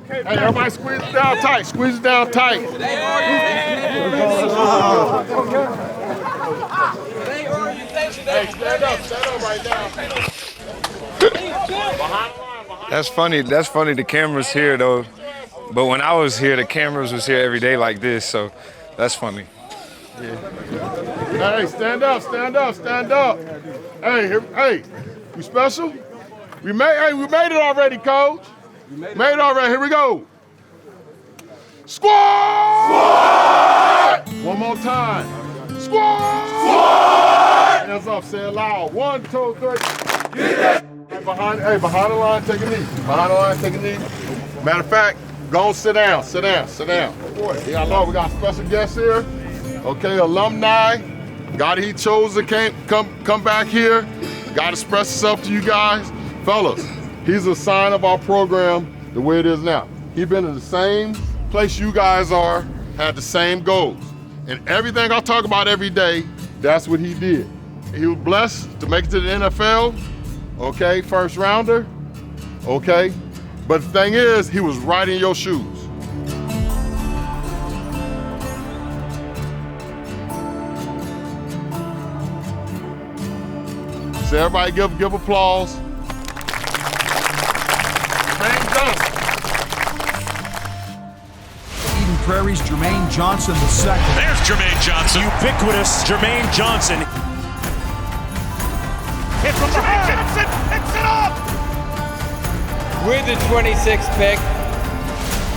Hey, everybody squeeze it down tight. Squeeze it down tight. Hey, stand up right now. That's funny. That's funny. The cameras here though, but when I was here, the cameras was here every day like this. So that's funny. Yeah. Hey, stand up. Hey, we special? We made it already, coach. Made it already. Here we go. Squad! One more time. Squad! Hands up, say it loud. 1, 2, 3. Get it! Behind the line, take a knee. Behind the line, take a knee. Matter of fact, go and sit down. Yeah, I know we got special guests here. Okay, alumni. God, he chose to come back here. God express himself to you guys. Fellas, he's a sign of our program the way it is now. He's been in the same place you guys are, had the same goals. And everything I talk about every day, that's what he did. He was blessed to make it to the NFL, okay, first rounder, okay? But the thing is, he was right in your shoes. So everybody give applause. Jermaine Johnson. Eden Prairie's Jermaine Johnson II. There's Jermaine Johnson. Ubiquitous Jermaine Johnson. Hit from behind. Johnson picks it up. With the 26th pick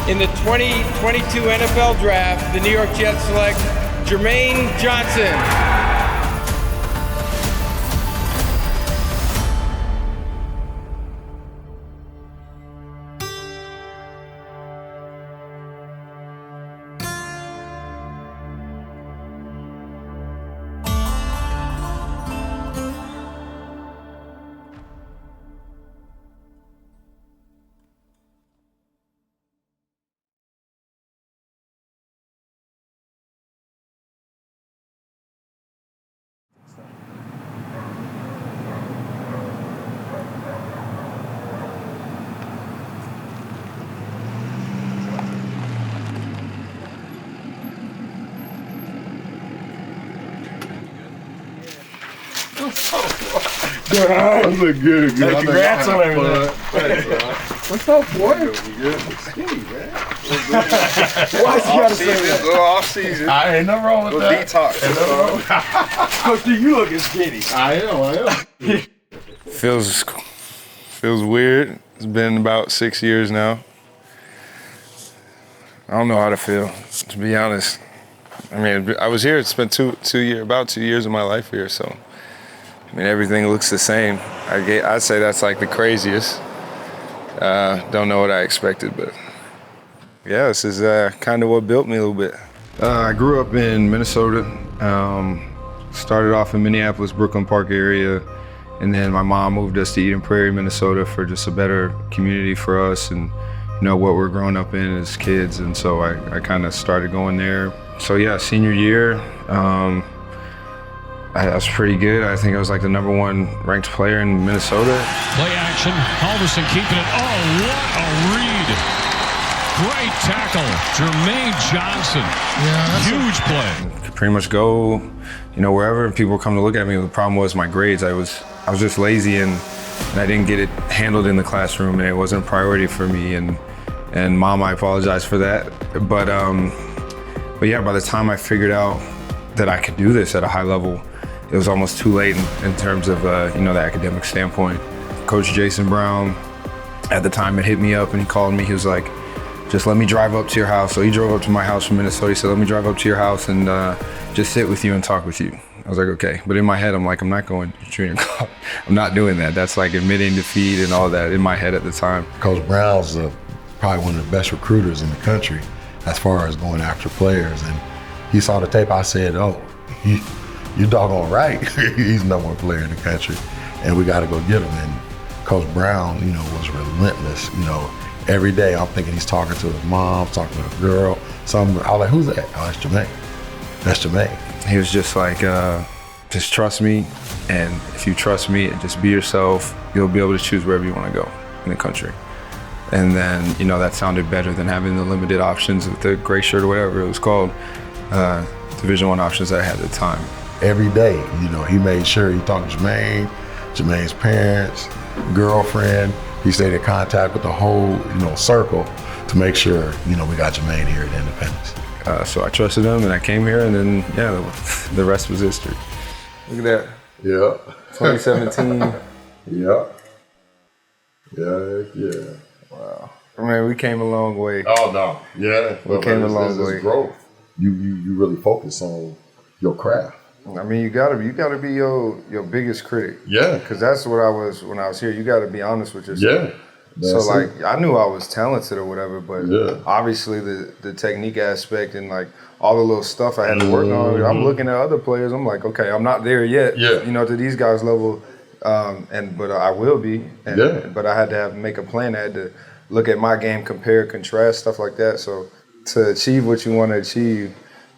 in the 2022 NFL Draft, the New York Jets select Jermaine Johnson. I look good. Hey, congrats on everything. What's up, boy? Skinny, man. Why you gotta say that? Little off season. I ain't nothing wrong with that. Detox. Coach D, you looking skinny. I am. Feels weird. It's been about 6 years now. I don't know how to feel, to be honest. I mean, I was here. Spent about 2 years of my life here, so. I mean, everything looks the same. I'd say that's like the craziest. Don't know what I expected, but yeah, this is kind of what built me a little bit. I grew up in Minnesota. Started off in Minneapolis, Brooklyn Park area, and then my mom moved us to Eden Prairie, Minnesota, for just a better community for us and what we're growing up in as kids. And so I kind of started going there. So yeah, senior year. I was pretty good. I think I was like the #1 ranked player in Minnesota. Play action. Halverson keeping it. Oh, what a read. Great tackle. Jermaine Johnson. Yeah, huge play. Could pretty much go, wherever people come to look at me. The problem was my grades. I was just lazy and I didn't get it handled in the classroom, and it wasn't a priority for me. And Mom, I apologize for that. But yeah, by the time I figured out that I could do this at a high level, it was almost too late in terms of the academic standpoint. Coach Jason Brown, at the time, had hit me up and he called me. He was like, "Just let me drive up to your house." So he drove up to my house from Minnesota. He said, "Let me drive up to your house and just sit with you and talk with you." I was like, "Okay," but in my head, I'm like, "I'm not going to junior college. I'm not doing that." That's like admitting defeat and all that in my head at the time. Coach Brown's probably one of the best recruiters in the country as far as going after players, and he saw the tape. I said, "Oh, you doggone right. He's the #1 player in the country, and we got to go get him." And Coach Brown, was relentless. Every day I'm thinking he's talking to his mom, talking to a girl. I was like, "Who's that?" "Oh, that's Jermaine. That's Jermaine." He was just like, just trust me, and if you trust me and just be yourself, you'll be able to choose wherever you want to go in the country. And then, you know, that sounded better than having the limited options with the gray shirt or whatever it was called, Division I options that I had at the time. Every day, you know, he made sure he talked to Jermaine, Jermaine's parents, girlfriend. He stayed in contact with the whole, you know, circle to make sure, you know, we got Jermaine here at Independence. So I trusted him and I came here, and then, yeah, the rest was history. Look at that. Yeah. 2017. Yeah. Yeah. Wow. I mean, we came a long way. Oh no, yeah, We came a long way. Growth. You really focus on your craft. I mean, you gotta be your biggest critic. Yeah. Because that's what I was when I was here. You gotta be honest with yourself. Yeah. So like, I knew I was talented or whatever, but Yeah. obviously the technique aspect and like all the little stuff I had to work on. I'm looking at other players. I'm like, okay, I'm not there yet. Yeah. You know, to these guys' level, but I will be. And, Yeah. But I had to make a plan. I had to look at my game, compare, contrast, stuff like that. So to achieve what you want to achieve,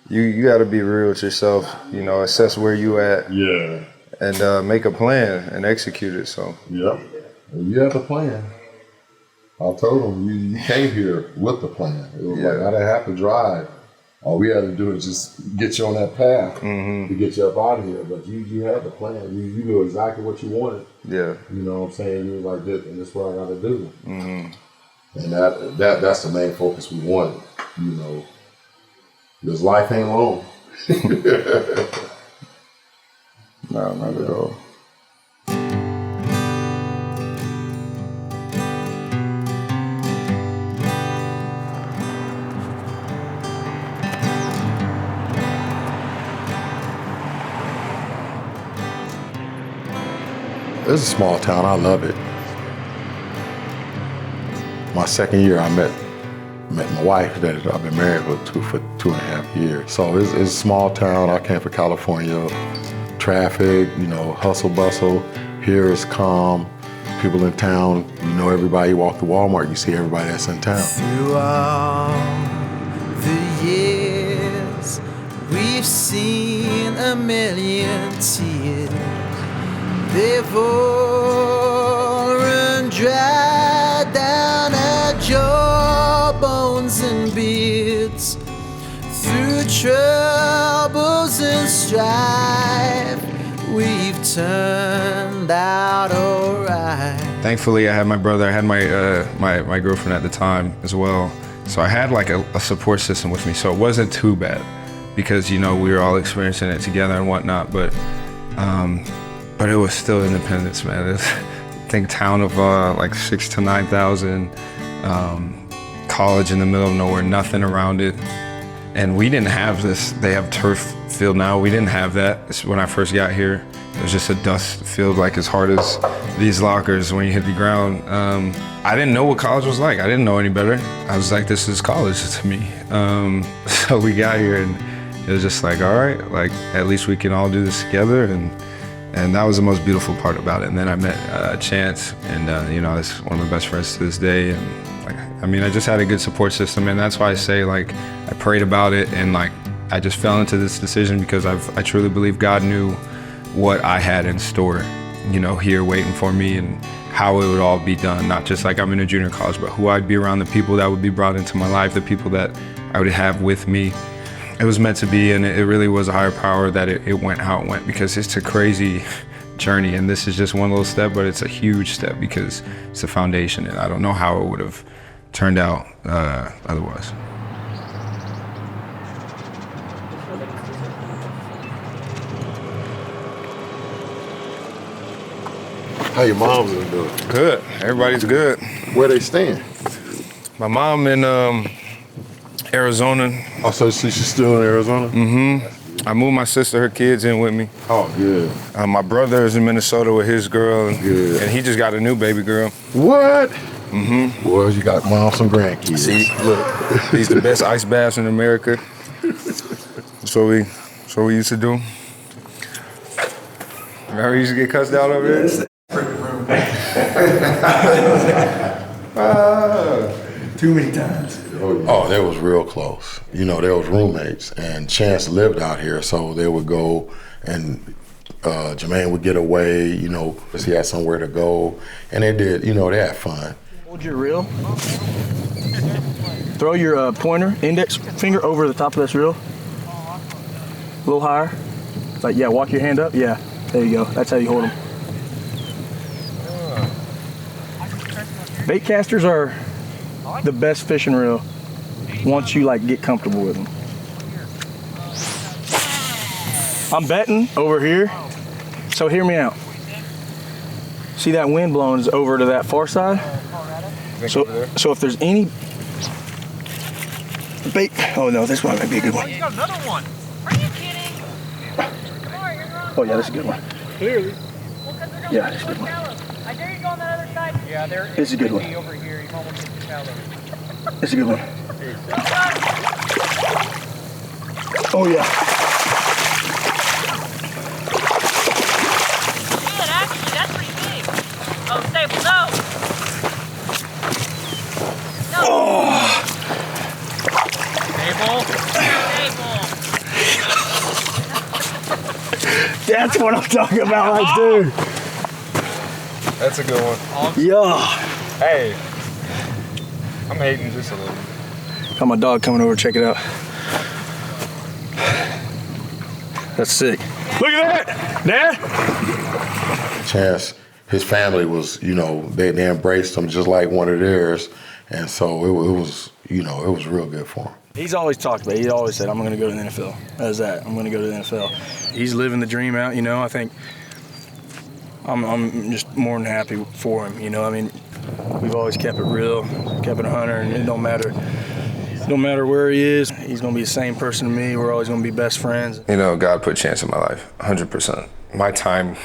you got to be real with yourself. You know, assess where you at. Yeah. And make a plan and execute it. So. Yep. You have a plan. I told him you came here with the plan. It was like I didn't have to drive. All we had to do is just get you on that path to get you up out of here. But you had the plan. You knew exactly what you wanted. Yeah. You know what I'm saying? You were like, this, and this is what I got to do. And that's the main focus we wanted. You know, because life ain't long. No, not at all. It's a small town. I love it. My second year, I met my wife that I've been married with for 2.5 years. So it's a small town. I came from California. Traffic, you know, hustle bustle. Here is calm. People in town, you know everybody. You walk to Walmart, you see everybody that's in town. Through all the years, we've seen a million tears. They've all run dry down our jawbones and beards. Through troubles and strife, we've turned out alright. Thankfully, I had my brother. I had my girlfriend at the time as well. So I had like a support system with me. So it wasn't too bad because, you know, we were all experiencing it together and whatnot. But it was still Independence, man. It was, I think town of like 6,000 to 9,000, college in the middle of nowhere, nothing around it. And we didn't have this. They have turf field now. We didn't have that when I first got here. It was just a dust field, like as hard as these lockers when you hit the ground. I didn't know what college was like. I didn't know any better. I was like, this is college to me. So we got here and it was just like, all right, like at least we can all do this together. And that was the most beautiful part about it. And then I met Chance, and you know, he's one of my best friends to this day. And like, I mean, I just had a good support system, and that's why I say like I prayed about it, and like I just fell into this decision because I truly believe God knew what I had in store, you know, here waiting for me, and how it would all be done. Not just like I'm in a junior college, but who I'd be around, the people that would be brought into my life, the people that I would have with me. It was meant to be, and it really was a higher power that it went how it went, because it's a crazy journey, and this is just one little step, but it's a huge step because it's the foundation, and I don't know how it would have turned out otherwise. How your mom's doing? Good. Everybody's good. Where they staying? My mom in Arizona. Oh, so she's still in Arizona? Mm-hmm. I moved my sister, her kids in with me. Oh, good. My brother is in Minnesota with his girl, and he just got a new baby girl. What? Mm-hmm. Boy, you got mom some grandkids. See, look, these the best ice baths in America. That's what we used to do. Remember we used to get cussed out over there? Too many times. Oh, they was real close. You know, they was roommates, and Chance lived out here, so they would go, and Jermaine would get away, you know, because he had somewhere to go, and they did, you know, they had fun. Hold your reel. Throw your pointer, index finger over the top of this reel. A little higher. It's like, yeah, walk your hand up. Yeah, there you go. That's how you hold them. Bait casters are the best fishing reel once you like get comfortable with them. I'm betting over here, so hear me out. See that wind blowing is over to that far side? So if there's any bait, oh no, this one might be a good one. Oh, you got another one. Are you kidding? Oh yeah, that's a good one. Clearly. Yeah, that's a good one. I dare you go on that other side. Yeah, there This is a good one. over here. He's almost hit the shallow. This is a good one. Oh yeah. Good, actually, that's pretty big. Oh, stable, no. No. Oh. Stable. That's what I'm talking about right there. That's a good one. Yeah. Hey, I'm hating just a little. Got my dog coming over, check it out. That's sick. Look at that, Dad. Chance, his family was, you know, they embraced him just like one of theirs, and so it was, you know, it was real good for him. He's always talked about it. He always said, I'm going to go to the NFL. That's that. I'm going to go to the NFL. He's living the dream out, you know. I think I'm just more than happy for him, you know. I mean, we've always kept it real, kept it 100, and it don't matter where he is. He's going to be the same person to me. We're always going to be best friends. You know, God put Chance in my life, 100%. My time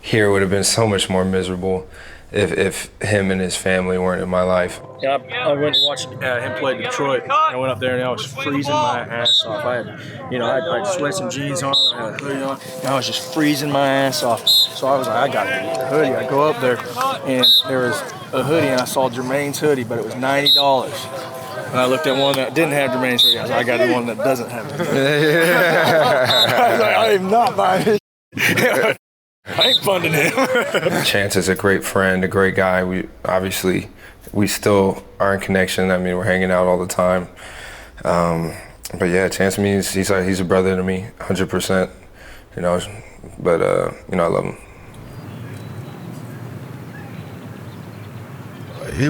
here would have been so much more miserable if him and his family weren't in my life. Yeah, I went and watched him play Detroit. I went up there and I was freezing my ass off. I had sweats and jeans on, I had a hoodie on, and I was just freezing my ass off. So I was like, I gotta get the hoodie. I go up there and there was a hoodie and I saw Jermaine's hoodie, but it was $90. And I looked at one that didn't have Jermaine's hoodie. I was like, I got the one that doesn't have it. I was like, I am not buying it. I ain't funding him. Chance is a great friend, a great guy. We still are in connection. I mean, we're hanging out all the time. But yeah, Chance means he's a brother to me, 100%. You know, but you know, I love him. He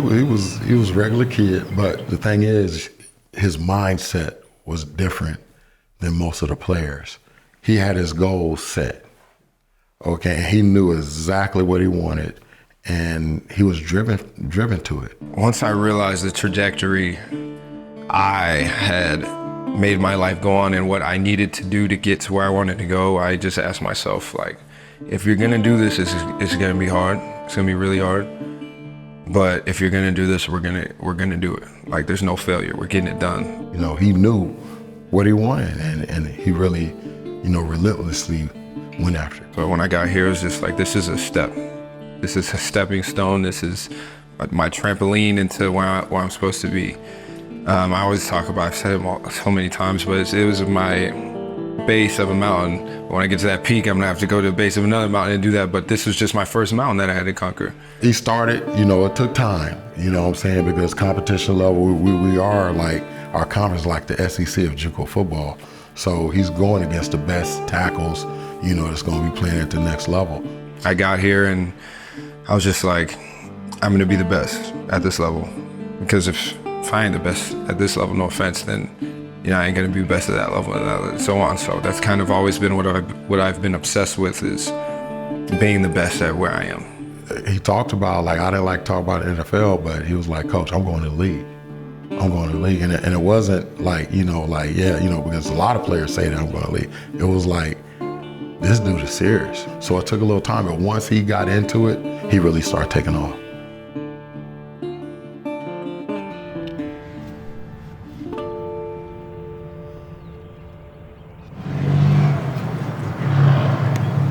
was a regular kid, but the thing is, his mindset was different than most of the players. He had his goals set. Okay, and he knew exactly what he wanted, and he was driven to it. Once I realized the trajectory I had made my life go on and what I needed to do to get to where I wanted to go, I just asked myself, like, if you're gonna do this, it's gonna be hard. It's gonna be really hard. But if you're gonna do this, we're gonna do it. Like, there's no failure. We're getting it done. You know, he knew what he wanted, and he really, you know, relentlessly went after it. But when I got here, it was just like, this is a step. This is a stepping stone. This is my trampoline into where I'm supposed to be. I always talk about, I've said it so many times, but it was my base of a mountain. When I get to that peak, I'm gonna have to go to the base of another mountain and do that, but this was just my first mountain that I had to conquer. He started, you know, it took time, you know what I'm saying, because competition level, we are like, our conference is like the SEC of JUCO football. So he's going against the best tackles, you know, that's gonna be playing at the next level. I got here and I was just like, I'm gonna be the best at this level. Because if I ain't the best at this level, no offense, then, you know, I ain't gonna be best at that level and so on. So that's kind of always been what I've been obsessed with, is being the best at where I am. He talked about, like, I didn't like to talk about the NFL, but he was like, Coach, I'm going to the league. I'm going to the league. And it wasn't like, you know, like, yeah, you know, because a lot of players say that I'm going to the league. It was like, this dude is serious. So it took a little time, but once he got into it, he really started taking off.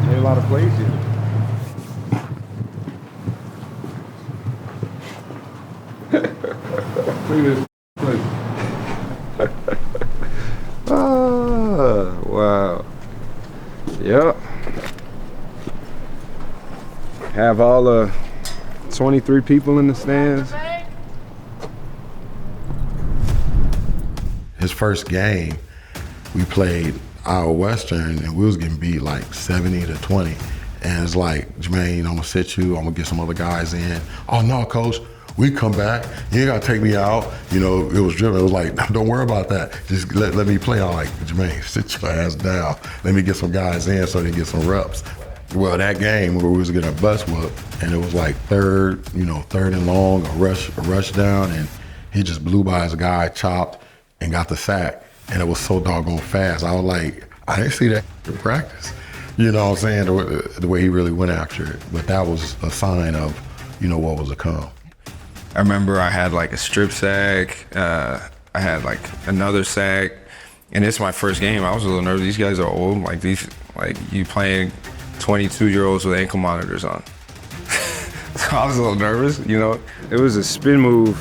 Made a lot of plays here. Look at this place. Wow. Yep. Have all 23 people in the stands. His first game, we played Iowa Western, and we was getting beat like 70-20. And it's like, Jermaine, I'm gonna sit you, I'm gonna get some other guys in. Oh no, coach, we come back, you ain't gotta take me out. You know, it was driven, it was like, don't worry about that. Just let me play. I'm like, Jermaine, sit your ass down. Let me get some guys in so they get some reps. Well, that game where we was getting a bus whoop, and it was like third and long, a rush down, and he just blew by his guy, chopped, and got the sack. And it was so doggone fast. I was like, I didn't see that in practice. You know what I'm saying? The way he really went after it. But that was a sign of, what was to come. I remember I had like a strip sack. I had like another sack. And it's my first game. I was a little nervous. These guys are old. Like you playing 22-year-olds with ankle monitors on. So I was a little nervous, It was a spin move,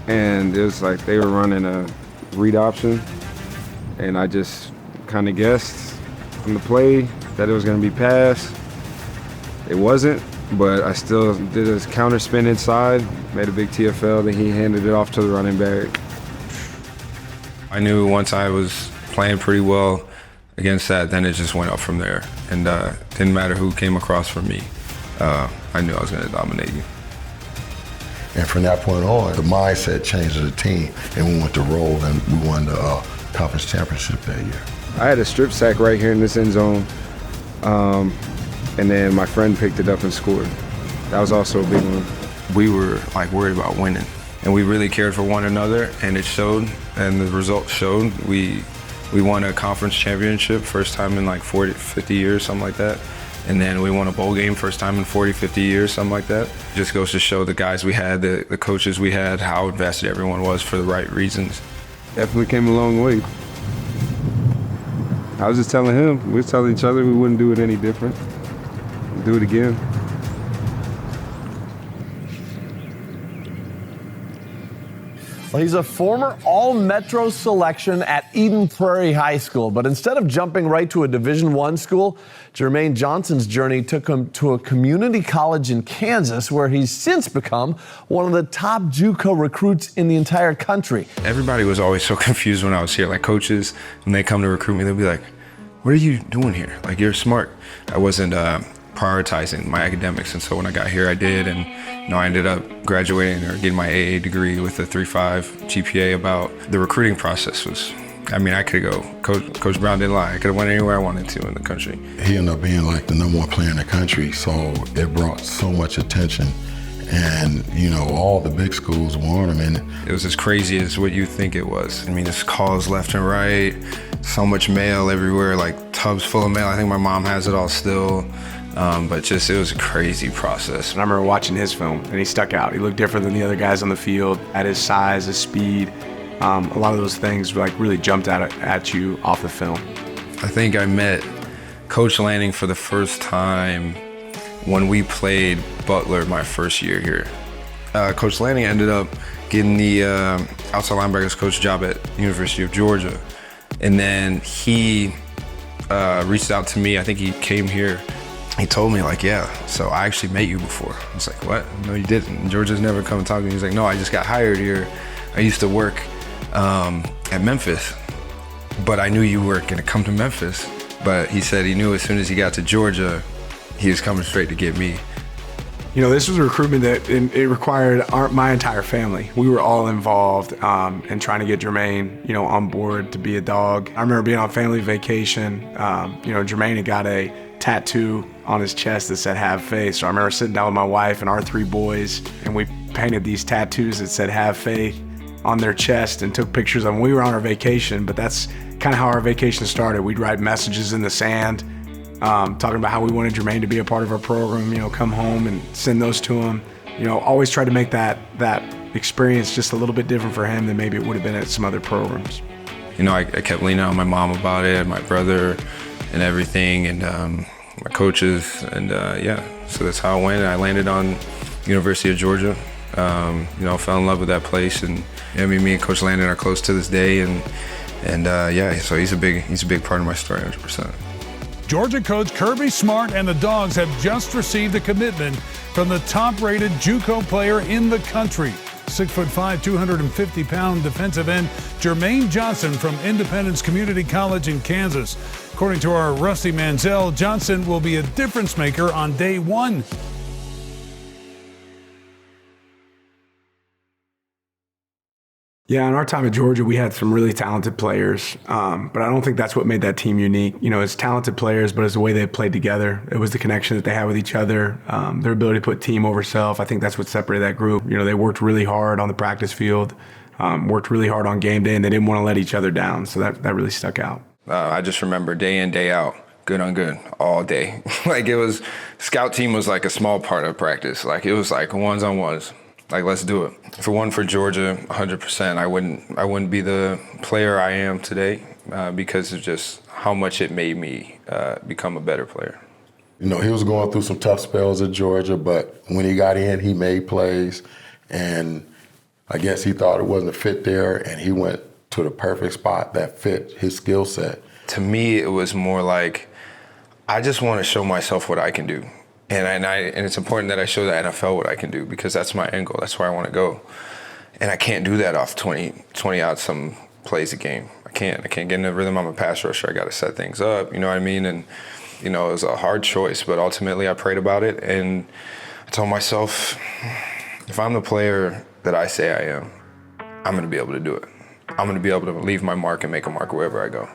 and it was like they were running a read option. And I just kind of guessed on the play that it was going to be pass. It wasn't, but I still did a counter spin inside, made a big TFL, then he handed it off to the running back. I knew once I was playing pretty well against that, then it just went up from there. And didn't matter who came across from me. I knew I was going to dominate you. And from that point on, the mindset changed of the team, and we went to roll, and we won the conference championship that year. I had a strip sack right here in this end zone, and then my friend picked it up and scored. That was also a big one. We were like worried about winning, and we really cared for one another, and it showed, and the results showed. We won a conference championship, first time in like 40, 50 years, something like that. And then we won a bowl game, first time in 40, 50 years, something like that. Just goes to show the guys we had, the coaches we had, how invested everyone was for the right reasons. Definitely came a long way. I was just telling him, we were telling each other we wouldn't do it any different. Do it again. Well, he's a former All-Metro selection at Eden Prairie High School, but instead of jumping right to a Division I school, Jermaine Johnson's journey took him to a community college in Kansas, where he's since become one of the top JUCO recruits in the entire country. Everybody was always so confused when I was here. Like coaches, when they come to recruit me, they'll be like, what are you doing here? Like, you're smart. I wasn't prioritizing my academics, and so when I got here, I did, and I ended up graduating or getting my AA degree with a 3.5 GPA. About the recruiting process was, I could go. Coach Brown didn't lie. I could have went anywhere I wanted to in the country. He ended up being like the #1 player in the country, so it brought so much attention. And, all the big schools wanted him. And it was as crazy as what you think it was. There's calls left and right, so much mail everywhere, like tubs full of mail. I think my mom has it all still. But it was a crazy process. And I remember watching his film, and he stuck out. He looked different than the other guys on the field, at his size, his speed. A lot of those things really jumped out at you off the film. I think I met Coach Lanning for the first time when we played Butler my first year here. Coach Lanning ended up getting the outside linebackers coach job at University of Georgia. And then he reached out to me. I think he came here. He told me, so I actually met you before. I was like, what? No, you didn't. Georgia's never come and talk to me. He's like, no, I just got hired here. I used to work at Memphis, but I knew you weren't going to come to Memphis. But he said he knew as soon as he got to Georgia, he was coming straight to get me. This was a recruitment that it required my entire family. We were all involved in trying to get Jermaine, on board to be a dog. I remember being on family vacation. Jermaine had got a tattoo on his chest that said "Have Faith." So I remember sitting down with my wife and our 3 boys, and we painted these tattoos that said "Have Faith" on their chest and took pictures of them. We were on our vacation, but that's kind of how our vacation started. We'd write messages in the sand, talking about how we wanted Jermaine to be a part of our program, come home and send those to him. Always try to make that experience just a little bit different for him than maybe it would have been at some other programs. I kept leaning on my mom about it, my brother and everything, and my coaches, and so that's how it went. I landed on University of Georgia. Fell in love with that place, and me and Coach Landon are close to this day, and so he's a big part of my story, 100%. Georgia coach Kirby Smart and the Dogs have just received a commitment from the top-rated JUCO player in the country. 6'5", 250-pound defensive end Jermaine Johnson from Independence Community College in Kansas. According to our Rusty Manziel, Johnson will be a difference maker on day one. Yeah, in our time at Georgia, we had some really talented players, but I don't think that's what made that team unique. You know, it's talented players, but it's the way they played together. It was the connection that they had with each other, their ability to put team over self. I think that's what separated that group. You know, they worked really hard on the practice field, worked really hard on game day, and they didn't want to let each other down, so that really stuck out. I just remember day in, day out, good on good, all day. Like it was, scout team was like a small part of practice. Like it was like ones-on-ones. Like, let's do it. If it wasn't for Georgia, 100%, I wouldn't be the player I am today because of just how much it made me become a better player. You know, he was going through some tough spells at Georgia, but when he got in, he made plays, and I guess he thought it wasn't a fit there, and he went to the perfect spot that fit his skill set. To me, it was more like, I just want to show myself what I can do. And it's important that I show the NFL what I can do because that's my end goal. That's where I want to go. And I can't do that off 20 out some plays a game. I can't get in the rhythm. I'm a pass rusher. I got to set things up. You know what I mean? And, you know, it was a hard choice, but ultimately I prayed about it. And I told myself, if I'm the player that I say I am, I'm going to be able to do it. I'm going to be able to leave my mark and make a mark wherever I go.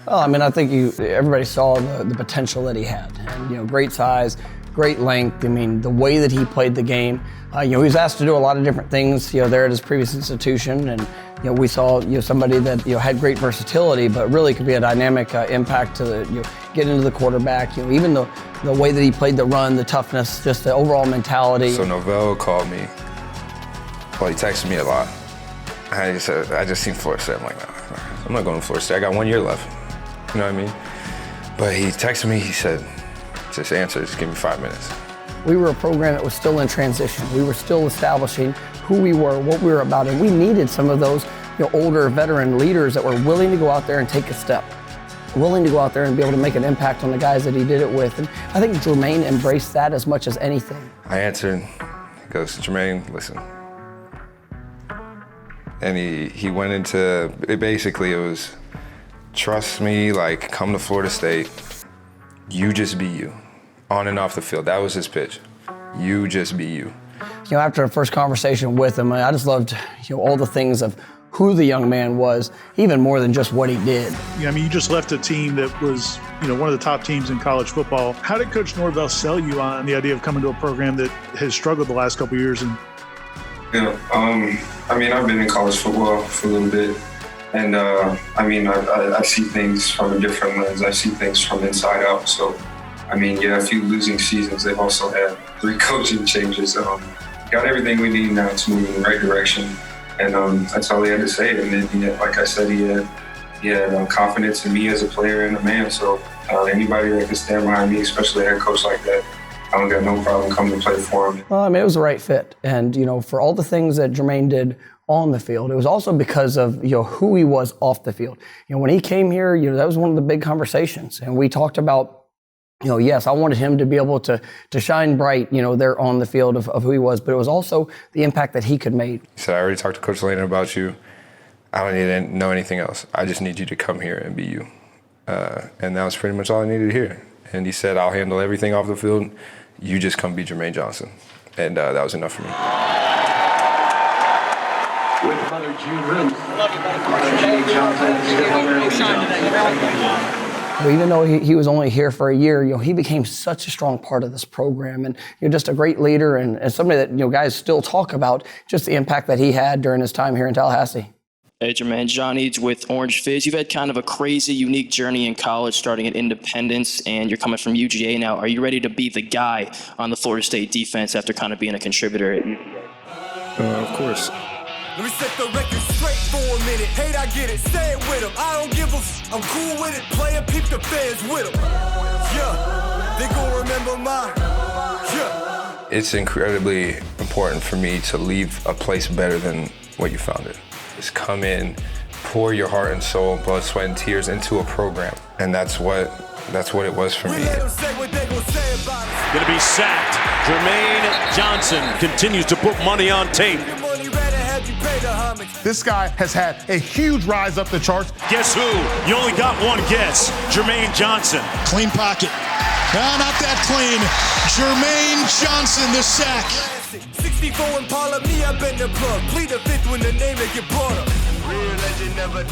Well, I mean, I think everybody saw the potential that he had. And, you know, great size, great length. I mean, the way that he played the game. You know, he was asked to do a lot of different things, you know, there at his previous institution. And, you know, we saw, you know, somebody that, you know, had great versatility, but really could be a dynamic impact to, you know, get into the quarterback. You know, even the way that he played the run, the toughness, just the overall mentality. So Novell called me. Well, he texted me a lot. I just seen Florida State. I'm like, no, I'm not going to Florida State. I got 1 year left. You know what I mean? But he texted me, he said, just answer, just give me 5 minutes. We were a program that was still in transition. We were still establishing who we were, what we were about, and we needed some of those, you know, older veteran leaders that were willing to go out there and take a step, willing to go out there and be able to make an impact on the guys that he did it with. And I think Jermaine embraced that as much as anything. I answered, he goes, Jermaine, listen. And he went into, basically it was, trust me, like, come to Florida State, you just be you, on and off the field. That was his pitch. You just be you. You know, after the first conversation with him, I just loved, you know, all the things of who the young man was, even more than just what he did. Yeah, I mean, you just left a team that was, you know, one of the top teams in college football. How did Coach Norvell sell you on the idea of coming to a program that has struggled the last couple of years? And yeah, I mean, I've been in college football for a little bit. And I mean, I see things from a different lens. I see things from inside out. So, I mean, yeah, a few losing seasons. They've also had 3 coaching changes. Got everything we need now. It's moving in the right direction. And that's all he had to say. And then, he had, like I said, he had confidence in me as a player and a man. So anybody that can stand behind me, especially a head coach like that, I don't got no problem coming to play for him. Well, I mean, it was the right fit. And, you know, for all the things that Jermaine did on the field, it was also because of, you know, who he was off the field. You know, when he came here, you know, that was one of the big conversations. And we talked about, you know, yes, I wanted him to be able to shine bright, you know, there on the field of who he was, but it was also the impact that he could make. He said, I already talked to Coach Lane about you. I don't need to know anything else. I just need you to come here and be you. And that was pretty much all I needed to hear. And he said, I'll handle everything off the field. You just come be Jermaine Johnson. And that was enough for me. With Mother June Room, Jermaine Johnson. Well, even though he was only here for a year, you know, he became such a strong part of this program, and you're just a great leader and somebody that, you know, guys still talk about just the impact that he had during his time here in Tallahassee. Hey, Jermaine, John Eads with Orange Fizz. You've had kind of a crazy, unique journey in college, starting at Independence, and you're coming from UGA now. Are you ready to be the guy on the Florida State defense after kind of being a contributor at UGA? Of course. Let me set the record straight for a minute. Hate, I get it. Say it with him. I don't give a f. I'm cool with it. Play and peep the fans with him. Yeah. They gon' remember my. Yeah. It's incredibly important for me to leave a place better than what you found it. Just come in, pour your heart and soul, blood, sweat, and tears into a program. And that's what it was for me. Going to be sacked. Jermaine Johnson continues to put money on tape. This guy has had a huge rise up the charts. Guess who? You only got one guess. Jermaine Johnson. Clean pocket. No, not that clean. Jermaine Johnson, the sack. 64 Impala, me up in the plug. Plead the fifth when the name that get brought up.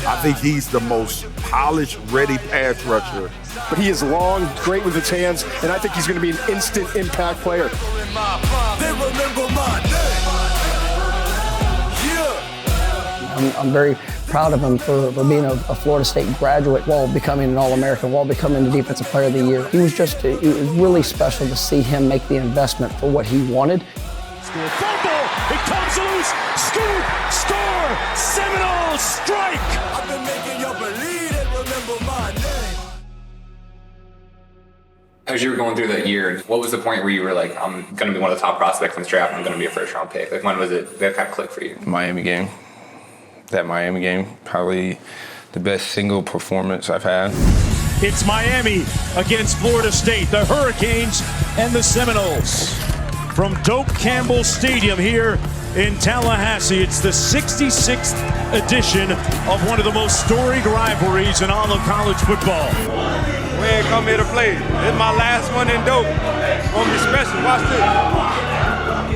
I think he's the most polished, ready pass rusher. But he is long, great with his hands, and I think he's going to be an instant impact player. They remember my name. I'm very proud of him for being a Florida State graduate while becoming an All-American, while becoming the Defensive Player of the Year. It was really special to see him make the investment for what he wanted. Fumble, it comes loose, scoop, score, Seminoles strike. I've been making you believe they remember my name. As you were going through that year, what was the point where you were like, I'm going to be one of the top prospects in this draft, I'm going to be a first-round pick? Like, when was it that kind of clicked for you? Miami game. That Miami game, probably the best single performance I've had. It's Miami against Florida State, the Hurricanes and the Seminoles. From Doak Campbell Stadium here in Tallahassee, it's the 66th edition of one of the most storied rivalries in all of college football. We ain't come here to play. This is my last one in Doak. Gonna be special, watch this.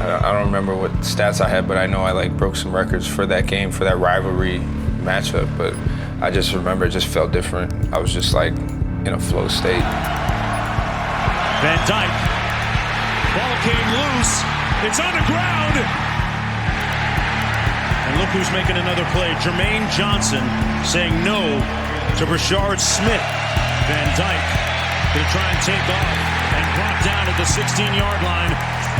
I don't remember what stats I had, but I know I broke some records for that game, for that rivalry matchup. But I just remember it just felt different. I was just in a flow state. Van Dyke, ball came loose. It's on the ground. And look who's making another play. Jermaine Johnson saying no to Rashard Smith. Van Dyke gonna try and take off and brought down at the 16-yard line.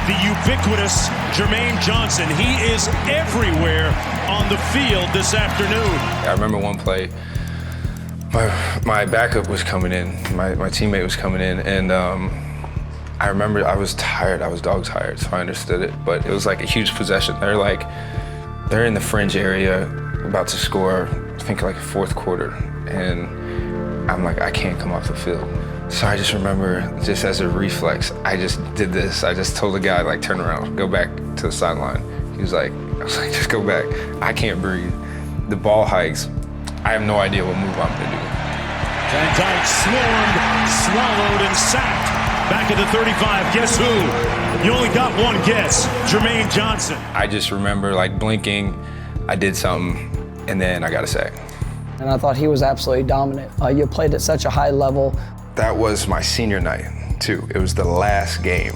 The ubiquitous Jermaine Johnson. He is everywhere on the field this afternoon. I remember one play, my backup was coming in, my teammate was coming in, and I remember I was tired, I was dog tired, so I understood it, but it was a huge possession. They're in the fringe area, about to score, I think a fourth quarter, and I'm I can't come off the field. So I just remember, just as a reflex, I just did this. I just told the guy, turn around, go back to the sideline. He was I was just go back. I can't breathe. The ball hikes. I have no idea what move I'm gonna do. Van Dyke swarmed, swallowed, and sacked. Back at the 35, guess who? You only got one guess, Jermaine Johnson. I just remember blinking, I did something, and then I got a sack. And I thought he was absolutely dominant. You played at such a high level. That was my senior night, too. It was the last game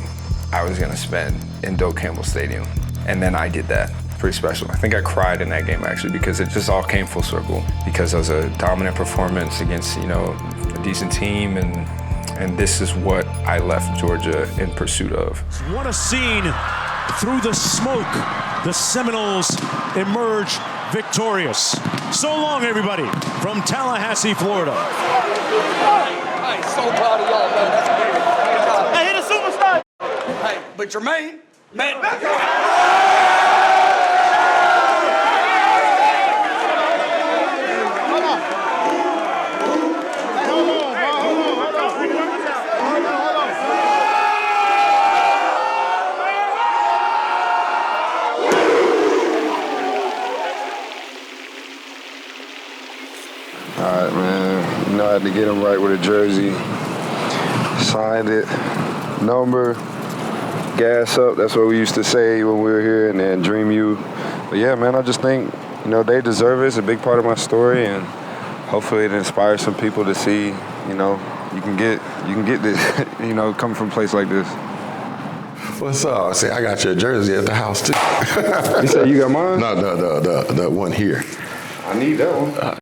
I was gonna spend in Doak Campbell Stadium. And then I did that. Pretty special. I think I cried in that game, actually, because it just all came full circle. Because it was a dominant performance against, a decent team, and this is what I left Georgia in pursuit of. What a scene through the smoke. The Seminoles emerge victorious. So long, everybody, from Tallahassee, Florida. Hey, so proud of y'all, man. That's great. Hey, hit a superstar. Hey, but Jermaine, man. All right, man. I had to get him right with a jersey. Signed it. Number. Gas up. That's what we used to say when we were here, and then dream you. But yeah, man, I just think, they deserve it. It's a big part of my story, and hopefully it inspires some people to see, you can get this, coming from a place like this. What's up? See, I got your jersey at the house too. You said you got mine? No, the one here. I need that one.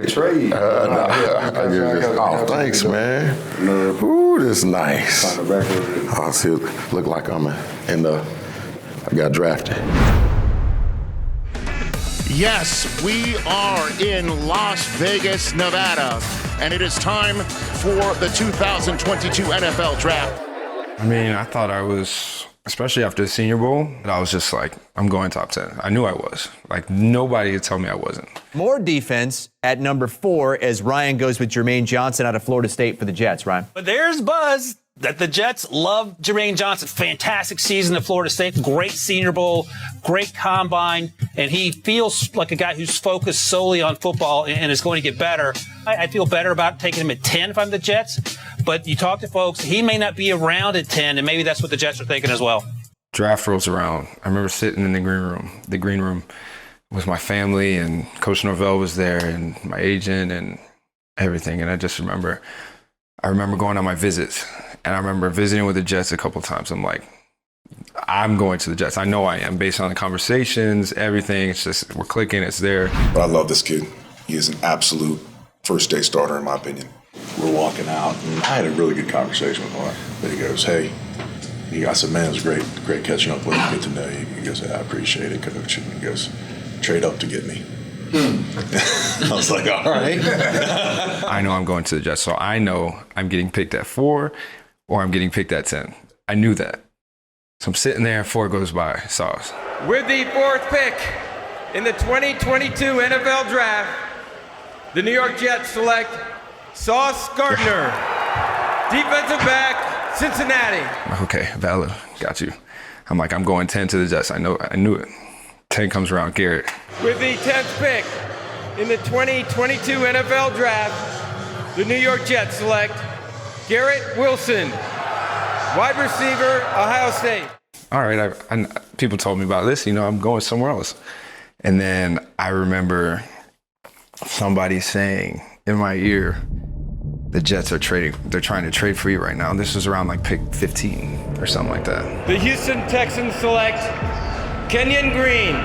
Trade. Oh, thanks, man. Ooh, this nice. Oh, see, look like I got drafted. Yes, we are in Las Vegas, Nevada, and it is time for the 2022 NFL Draft. I thought I was, especially after the Senior Bowl, I was just I'm going top 10. I knew I was. Nobody could tell me I wasn't. More defense at number 4 as Ryan goes with Jermaine Johnson out of Florida State for the Jets. Ryan. But there's buzz that the Jets love Jermaine Johnson. Fantastic season at Florida State, great Senior Bowl, great combine, and he feels like a guy who's focused solely on football and is going to get better. I feel better about taking him at 10 if I'm the Jets, but you talk to folks, he may not be around at 10, and maybe that's what the Jets are thinking as well. Draft rolls around. I remember sitting in the green room with my family, and Coach Norvell was there, and my agent, and everything. And I remember going on my visits, and I remember visiting with the Jets a couple of times. I'm like, I'm going to the Jets. I know I am, based on the conversations, everything. It's just, we're clicking, it's there. But I love this kid. He is an absolute first-day starter, in my opinion. We're walking out, and I had a really good conversation with him. But he goes, hey, I said, man, it was great catching up with you, get to know you. He goes, hey, I appreciate it, Coach. And he goes, trade up to get me. I was like, all right. I know I'm going to the Jets, so I know I'm getting picked at 4 or I'm getting picked at 10. I knew that. So I'm sitting there, 4 goes by, Sauce. With the 4th pick in the 2022 NFL Draft, the New York Jets select Sauce Gardner, defensive back, Cincinnati. Okay, valid, got you. I'm like, I'm going 10 to the Jets. I knew it. 10 comes around, Garrett. With the 10th pick in the 2022 NFL Draft, the New York Jets select Garrett Wilson, wide receiver, Ohio State. All right, people told me about this, I'm going somewhere else. And then I remember somebody saying in my ear, the Jets are they're trying to trade for you right now. And this was around like pick 15 or something like that. The Houston Texans select Kenyon Green.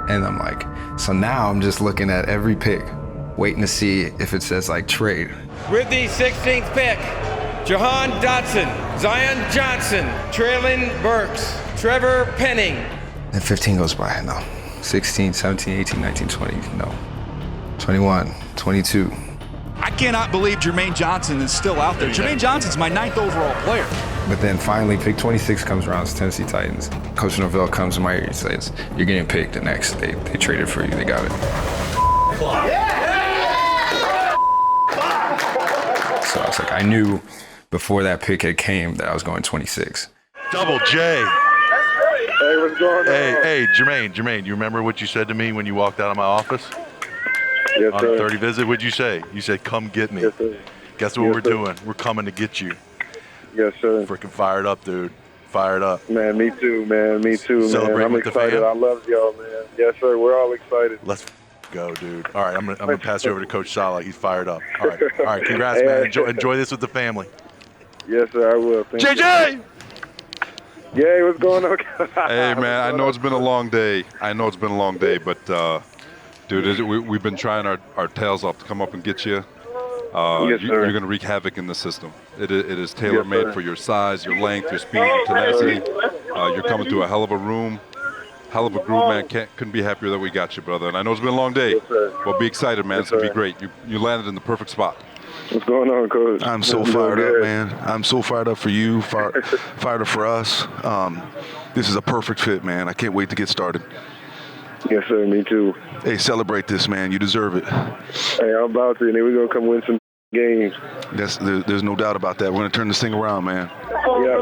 And I'm like, so now I'm just looking at every pick, waiting to see if it says like trade. With the 16th pick, Jahan Dotson, Zion Johnson, Traylon Burks, Trevor Penning. Then 15 goes by, no. 16, 17, 18, 19, 20, no. 21, 22. I cannot believe Jermaine Johnson is still out there. Jermaine Johnson's my 9th overall player. But then finally, pick 26 comes around, it's Tennessee Titans. Coach Norvell comes in my ear and says, you're getting picked the next. They traded for you, they got it. So I was like, I knew before that pick had came that I was going 26. Double J. Hey, what's going on? Hey, Jermaine, you remember what you said to me when you walked out of my office? Yes, on sir. the 30 visit, what'd you say? You said, come get me. Yes, sir. Guess what Yes, we're sir. doing? We're coming to get you. Yes, sir. Freaking fired up, dude. Fired up. Man, me too, man. Me too, Celebrate man. I'm with the excited. fam? I love y'all, man. Yes, sir. We're all excited. Let's go, dude. All right, I'm gonna pass you over to Coach Sala. He's fired up. All right. Congrats, man. Enjoy this with the family. Yes, sir. I will. Thank JJ! you. Yay, what's going on? Hey, man, I know it's been a long day. But, dude, we've been trying our tails off to come up and get you. Yes, sir. You're going to wreak havoc in the system. It is tailor-made for your size, your length, your speed, your tenacity. You're coming to a hell of a room, hell of a group, man. Couldn't be happier that we got you, brother. And I know it's been a long day, but be excited, man. It's going to be great. You landed in the perfect spot. What's going on, Coach? I'm so fired up, man. I'm so fired up for you, fired up for us. This is a perfect fit, man. I can't wait to get started. Yes, sir. Me too. Hey, celebrate this, man. You deserve it. Hey, I'm about to, and then we're going to come win some games. There's no doubt about that. We're going to turn this thing around, man. Yeah.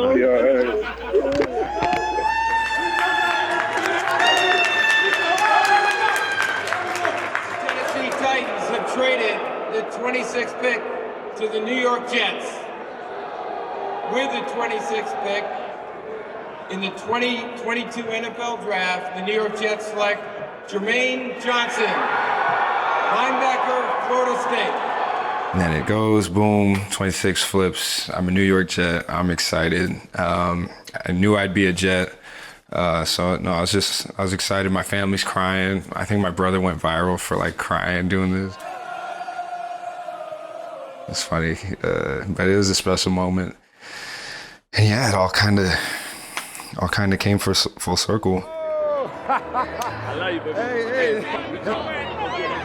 Tennessee Titans have traded the 26th pick to the New York Jets. With the 26th pick in the 2022 NFL Draft, the New York Jets select Jermaine Johnson, linebacker, Florida State. And then it goes, boom, 26 flips. I'm a New York Jet. I'm excited. I knew I'd be a Jet. I was excited. My family's crying. I think my brother went viral for like crying doing this. It's funny, but it was a special moment. And yeah, it all kind of came full circle. I love you, baby.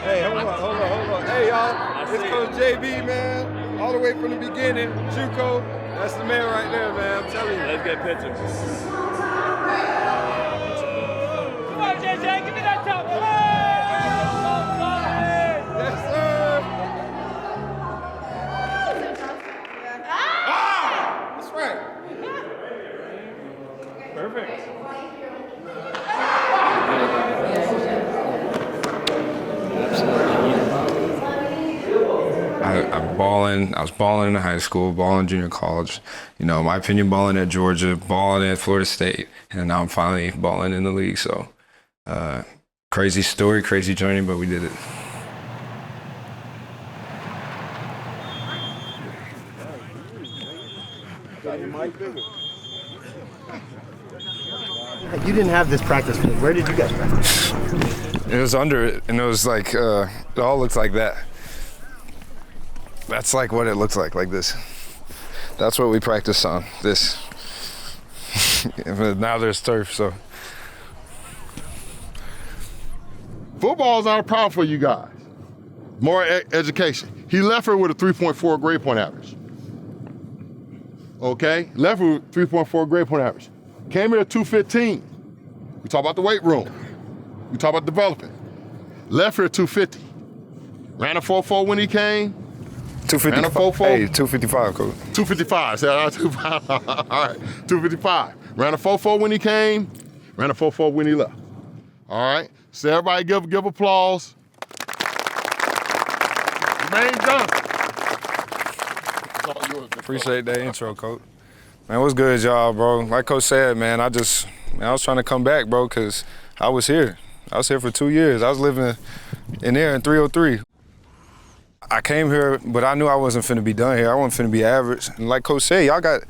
Hey, hold on. Hey, y'all, it's Coach JB, man. All the way from the beginning, JUCO. That's the man right there, man. I'm telling you. Let's get pictures. Come on, JJ, give me that top. Yes, sir. That's right. balling. I was balling in high school, balling in junior college. You know, my opinion, balling at Georgia, balling at Florida State, and now I'm finally balling in the league. So, crazy story, crazy journey, but we did it. You didn't have this practice field. Where did you guys practice? It was under it, and it was like, it all looks like that. That's like what it looks like this. That's what we practice on, this. Now there's turf, so. Football is not a problem for you guys. More education. He left here with a 3.4 grade point average. Okay, left here with 3.4 grade point average. Came here at 215. We talk about the weight room. We talk about development. Left here at 250. Ran a 4.4 when he came. 255. Ran a 4.4. Hey, 255, coach. 255. All right, 255. Ran a 4.4 when he came. Ran a 4.4 when he left. All right. So everybody give applause. Jermaine Johnson. Appreciate that intro, coach. Man, what's good, y'all, bro? Like Coach said, man, I was trying to come back, bro, because I was here. I was here for 2 years. I was living in there in 303. I came here, but I knew I wasn't finna be done here. I wasn't finna be average. And like Coach said, y'all got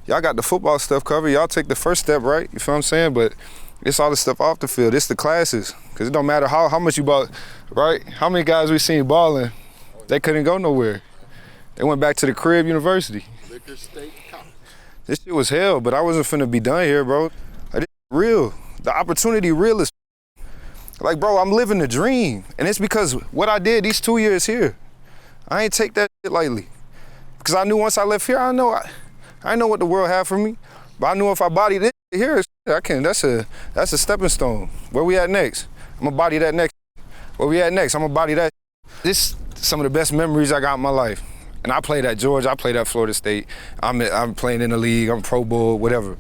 the football stuff covered. Y'all take the first step, right? You feel what I'm saying? But it's all the stuff off the field. It's the classes. Because it don't matter how much you ball, right? How many guys we seen balling, they couldn't go nowhere. They went back to the crib university. This shit was hell, but I wasn't finna be done here, bro. Like, this real. The opportunity real is like, bro, I'm living the dream. And it's because what I did these 2 years here, I ain't take that shit lightly. Because I knew once I left here, I know what the world had for me. But I knew if I bodied it here, I can. That's a stepping stone. Where we at next? I'm gonna body that next. Where we at next? I'm gonna body that. This some of the best memories I got in my life. And I played at Georgia, I played at Florida State. I'm playing in the league, I'm Pro Bowl, whatever.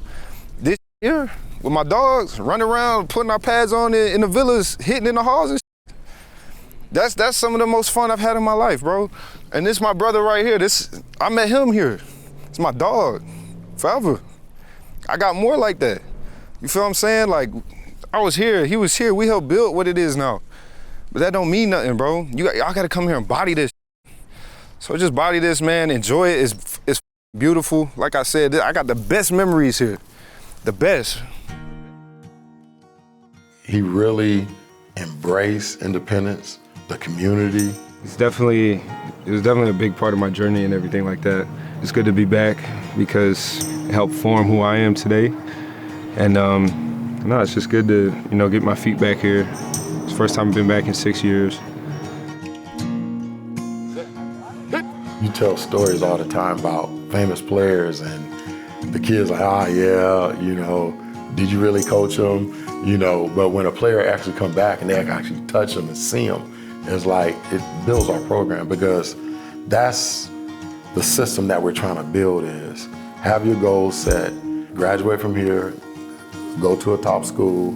This year, with my dogs, running around, putting our pads on in the villas, hitting in the halls and shit. That's some of the most fun I've had in my life, bro. And this my brother right here. I met him here. It's my dog, forever. I got more like that. You feel what I'm saying? Like, I was here, he was here, we helped build what it is now. But that don't mean nothing, bro. Y'all gotta come here and body this. So just body this, man, enjoy it. It's beautiful. Like I said, I got the best memories here, the best. He really embraced independence, the community. It was definitely a big part of my journey and everything like that. It's good to be back because it helped form who I am today. And no, it's just good to, get my feet back here. It's the first time I've been back in 6 years. You tell stories all the time about famous players and the kids like, did you really coach them? But when a player actually come back and they actually touch them and see them, it's like, it builds our program because that's the system that we're trying to build is have your goals set, graduate from here, go to a top school.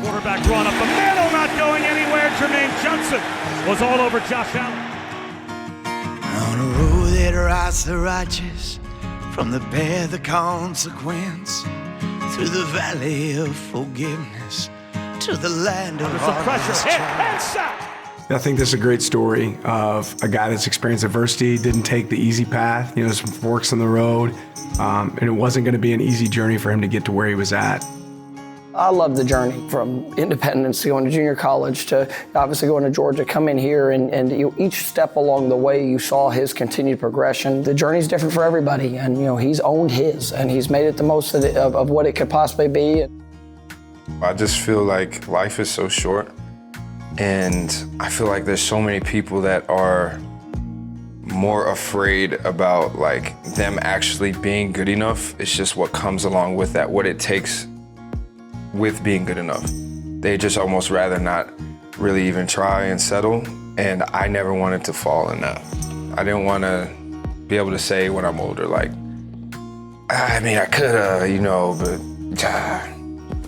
Quarterback run up the middle, not going anywhere. Jermaine Johnson was all over Josh Allen. On a road that rides the righteous, from the bear the consequence, through the valley of forgiveness, to the land of some pressure, hit, and sack. I think this is a great story of a guy that's experienced adversity, didn't take the easy path, some forks in the road, and it wasn't going to be an easy journey for him to get to where he was at. I love the journey from independence to going to junior college to obviously going to Georgia, come in here and each step along the way you saw his continued progression. The journey's different for everybody and he's owned his and he's made it the most of what it could possibly be. I just feel like life is so short and I feel like there's so many people that are more afraid about like them actually being good enough. It's just what comes along with that, what it takes with being good enough. They just almost rather not really even try and settle, and I never wanted to fall in that. I didn't want to be able to say when I'm older, like, I mean, I could've, but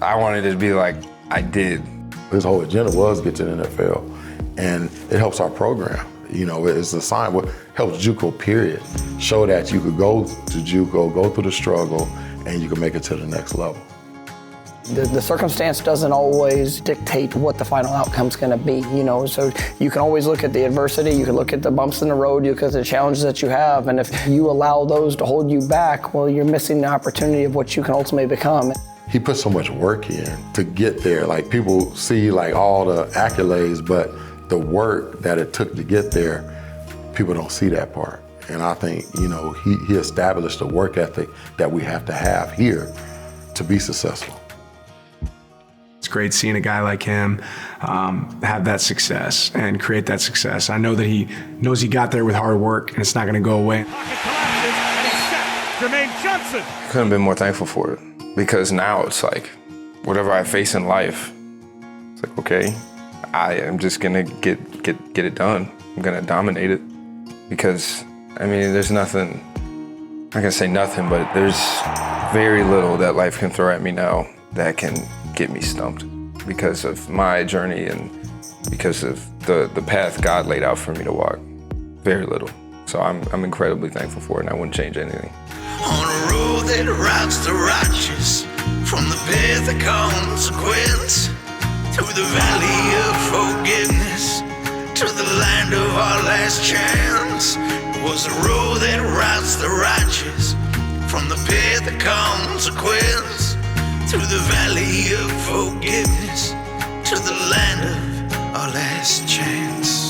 I wanted it to be like, I did. His whole agenda was get to the NFL, and it helps our program. You know, it's a sign. What helps JUCO, period. Show that you could go to JUCO, go through the struggle, and you can make it to the next level. The circumstance doesn't always dictate what the final outcome's going to be, you know, so you can always look at the adversity, you can look at the bumps in the road, you look at the challenges that you have, and if you allow those to hold you back, well, you're missing the opportunity of what you can ultimately become. He put so much work in to get there. Like, people see like all the accolades, but the work that it took to get there, people don't see that part. And I think, you know, he established a work ethic that we have to have here to be successful. It's great seeing a guy like him have that success and create that success. I know that he knows he got there with hard work, and it's not going to go away. Jermaine Johnson. Couldn't have been more thankful for it, because now it's like, whatever I face in life, it's like, okay, I am just gonna get it done. I'm gonna dominate it, because I mean, there's nothing. I can say nothing, but there's very little that life can throw at me now that can get me stumped, because of my journey and because of the path God laid out for me to walk. Very little. So I'm incredibly thankful for it, and I wouldn't change anything. On a road that routes the righteous, from the path of consequence to the valley of forgiveness, to the land of our last chance. It was a road that routes the righteous, from the path of consequence to the valley of forgiveness, to the land of our last chance.